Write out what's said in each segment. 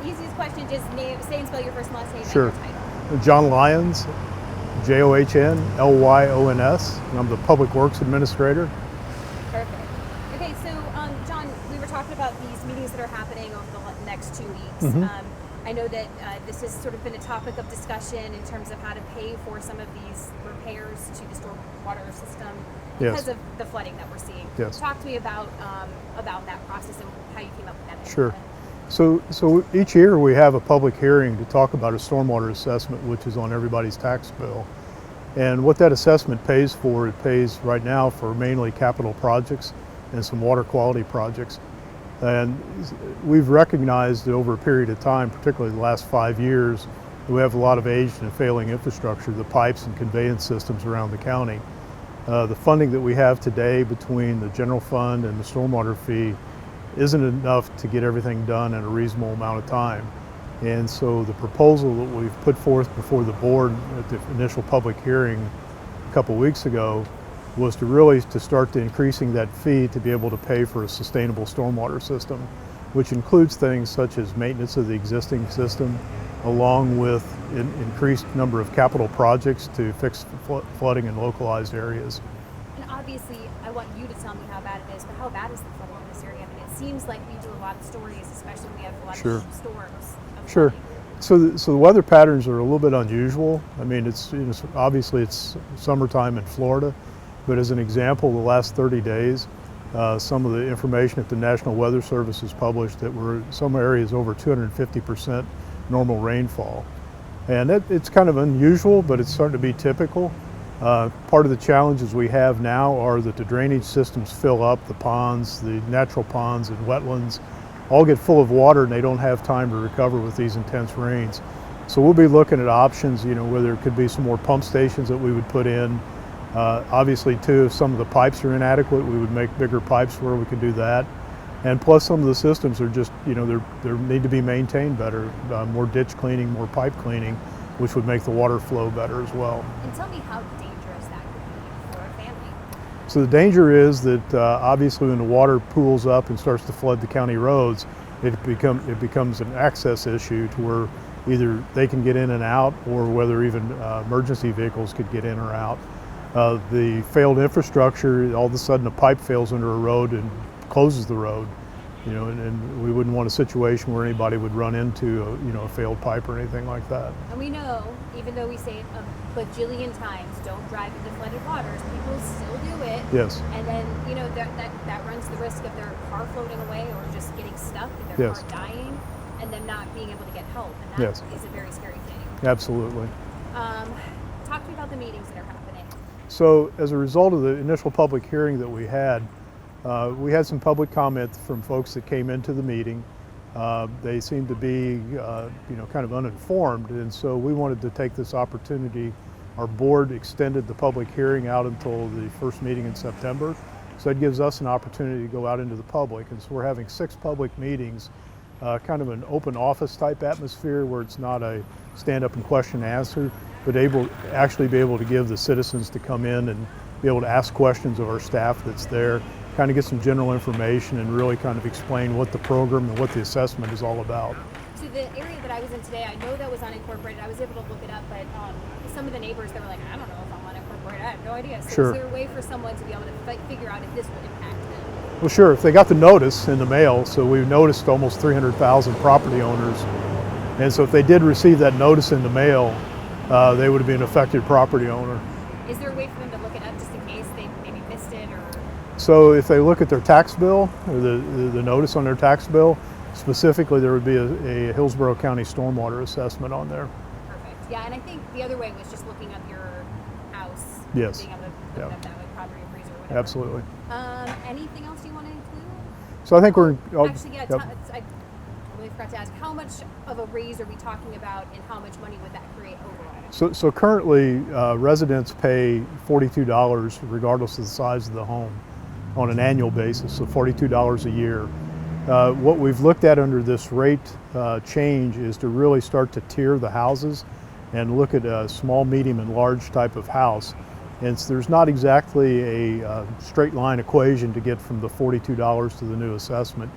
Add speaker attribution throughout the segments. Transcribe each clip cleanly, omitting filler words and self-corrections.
Speaker 1: Easiest question, just say and spell your first and last name
Speaker 2: Sure.
Speaker 1: and your title.
Speaker 2: John Lyons, Johnlyons, and I'm the Public Works Administrator.
Speaker 1: Perfect. Okay, so John, we were talking about these meetings that are happening over the next 2 weeks. I know that this has sort of been a topic of discussion in terms of how to pay for some of these repairs to the stormwater system because of the flooding that we're seeing.
Speaker 2: Yes.
Speaker 1: Talk to me about that process and how you came up with that.
Speaker 2: Sure. So each year we have a public hearing to talk about a stormwater assessment, which is on everybody's tax bill. And what that assessment pays for, it pays right now for mainly capital projects and some water quality projects. And we've recognized that over a period of time, particularly the last 5 years, we have a lot of aged and failing infrastructure, the pipes and conveyance systems around the county. The funding that we have today between the general fund and the stormwater fee isn't enough to get everything done in a reasonable amount of time. And so the proposal that we've put forth before the board at the initial public hearing a couple weeks ago was to start to increasing that fee to be able to pay for a sustainable stormwater system, which includes things such as maintenance of the existing system, along with an increased number of capital projects to fix flooding in localized areas.
Speaker 1: And obviously, I want you to tell me how bad it is, but how bad is the flooding in this area? I mean, it seems like we do a lot of stories, especially when we have a lot of storms.
Speaker 2: Sure. So the weather patterns are a little bit unusual. I mean, obviously it's summertime in Florida, but as an example, the last 30 days, some of the information that the National Weather Service has published that were some areas over 250% normal rainfall. And it's kind of unusual, but it's starting to be typical. Part of the challenges we have now are that the drainage systems fill up, the ponds, the natural ponds and wetlands all get full of water and they don't have time to recover with these intense rains. So we'll be looking at options, where there could be some more pump stations that we would put in. Obviously too, if some of the pipes are inadequate, we would make bigger pipes where we could do that. And plus some of the systems are just, they need to be maintained better, more ditch cleaning, more pipe cleaning, which would make the water flow better as well.
Speaker 1: And tell me how dangerous that could be for a family.
Speaker 2: So the danger is that obviously when the water pools up and starts to flood the county roads, it becomes an access issue to where either they can get in and out or whether even emergency vehicles could get in or out. The failed infrastructure, all of a sudden a pipe fails under a road and closes the road, and we wouldn't want a situation where anybody would run into a failed pipe or anything like that.
Speaker 1: And we know, even though we say it a bajillion times, don't drive into flooded waters, people still do it.
Speaker 2: Yes.
Speaker 1: And then, that runs the risk of their car floating away or just getting stuck and their car dying and them not being able to get help. And that is a very scary thing.
Speaker 2: Absolutely.
Speaker 1: Talk to me about the meetings that are happening.
Speaker 2: So as a result of the initial public hearing that we had some public comment from folks that came into the meeting. They seemed to be, kind of uninformed, and so we wanted to take this opportunity. Our board extended the public hearing out until the first meeting in September, so that gives us an opportunity to go out into the public. And so we're having 6 public meetings, kind of an open office type atmosphere where it's not a stand up and question and answer, but actually be able to give the citizens to come in and be able to ask questions of our staff that's there, kind of get some general information and really kind of explain what the program and what the assessment is all about.
Speaker 1: So the area that I was in today, I know that was unincorporated. I was able to look it up, but some of the neighbors, they were like, I don't know if I'm unincorporated. I have no idea. So is there a way for someone to be able to figure out if this will impact them?
Speaker 2: Well, sure. If they got the notice in the mail, so we've noticed almost 300,000 property owners. And so if they did receive that notice in the mail, they would have been an affected property owner.
Speaker 1: Is there a way for them to look it up just in case they maybe missed it? Or?
Speaker 2: So if they look at their tax bill, or the notice on their tax bill, specifically there would be a Hillsborough County Stormwater Assessment on there.
Speaker 1: Perfect. Yeah, and I think the other way was just looking up your house.
Speaker 2: Yes.
Speaker 1: Being able to look up that way, property appraiser or whatever.
Speaker 2: Absolutely.
Speaker 1: Anything else you want to include?
Speaker 2: So I think we're...
Speaker 1: Actually, yeah, I really forgot to ask, how much of a raise are we talking about and how much money would that create overall?
Speaker 2: So currently residents pay $42 regardless of the size of the home on an annual basis, so $42 a year. What we've looked at under this rate change is to really start to tier the houses and look at a small, medium, and large type of house. And so there's not exactly a straight line equation to get from the $42 to the new assessment.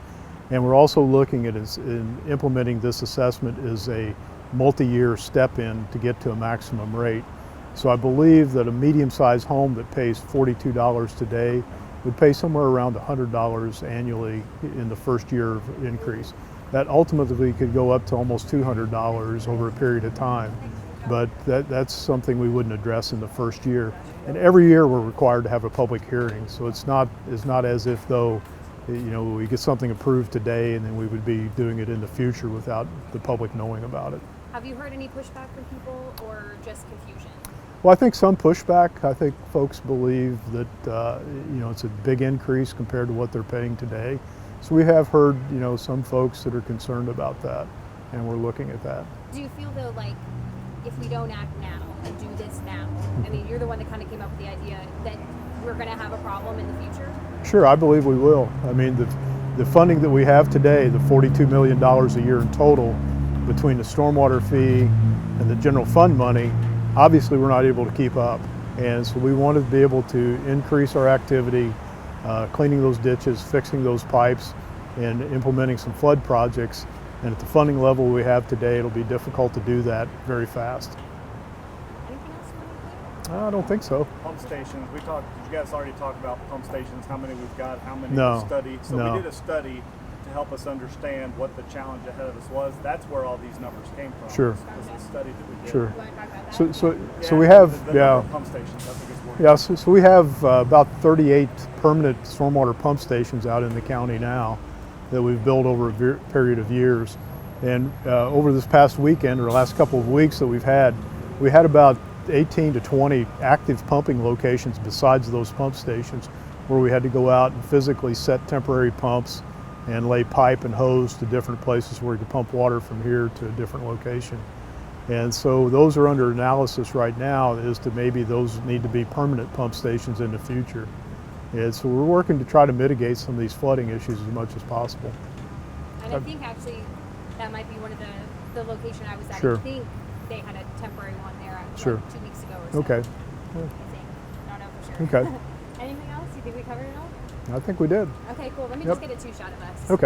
Speaker 2: And we're also looking at in implementing this assessment as a multi-year step in to get to a maximum rate. So I believe that a medium-sized home that pays $42 today would pay somewhere around $100 annually in the first year of increase. That ultimately could go up to almost $200 over a period of time, but that's something we wouldn't address in the first year. And every year we're required to have a public hearing, so it's not as if though we get something approved today and then we would be doing it in the future without the public knowing about it.
Speaker 1: Have you heard any pushback from people or just confusion?
Speaker 2: Well, I think some pushback. I think folks believe that it's a big increase compared to what they're paying today. So we have heard some folks that are concerned about that, and we're looking at that.
Speaker 1: Do you feel though like if we don't act now and do this now, I mean, you're the one that kind of came up with the idea that we're going to have a problem in the future?
Speaker 2: Sure, I believe we will. I mean, the funding that we have today, the $42 million a year in total, between the stormwater fee and the general fund money, obviously we're not able to keep up. And so we want to be able to increase our activity, cleaning those ditches, fixing those pipes, and implementing some flood projects. And at the funding level we have today, it'll be difficult to do that very fast.
Speaker 1: Anything else you want to
Speaker 2: I don't think so.
Speaker 3: Pump stations, did you guys already talk about pump stations, how many we've got, how many
Speaker 2: No.
Speaker 3: we've studied? So
Speaker 2: No.
Speaker 3: we did a study to help us understand what the challenge ahead of us was. That's where all these numbers came from.
Speaker 2: Sure.
Speaker 3: Was the study that we did.
Speaker 2: Sure.
Speaker 1: You want to talk about that?
Speaker 2: So we have,
Speaker 3: the number of pump stations, I think is worth.
Speaker 2: Yeah, so we have about 38 permanent stormwater pump stations out in the county now that we've built over a period of years. And over this past weekend, or the last couple of weeks that we had about 18 to 20 active pumping locations besides those pump stations, where we had to go out and physically set temporary pumps and lay pipe and hose to different places where we could pump water from here to a different location. And so those are under analysis right now as to maybe those need to be permanent pump stations in the future. And so we're working to try to mitigate some of these flooding issues as much as possible.
Speaker 1: And I think actually that might be one of the location I was at.
Speaker 2: Sure.
Speaker 1: I think they had a temporary one there
Speaker 2: Sure.
Speaker 1: like 2 weeks ago or so.
Speaker 2: Okay.
Speaker 1: I think. Don't know for sure.
Speaker 2: Okay.
Speaker 1: Anything else? You think we covered it all?
Speaker 2: I think we did.
Speaker 1: Okay, cool. Let me
Speaker 2: Yep.
Speaker 1: just get a two shot of us.
Speaker 2: Okay.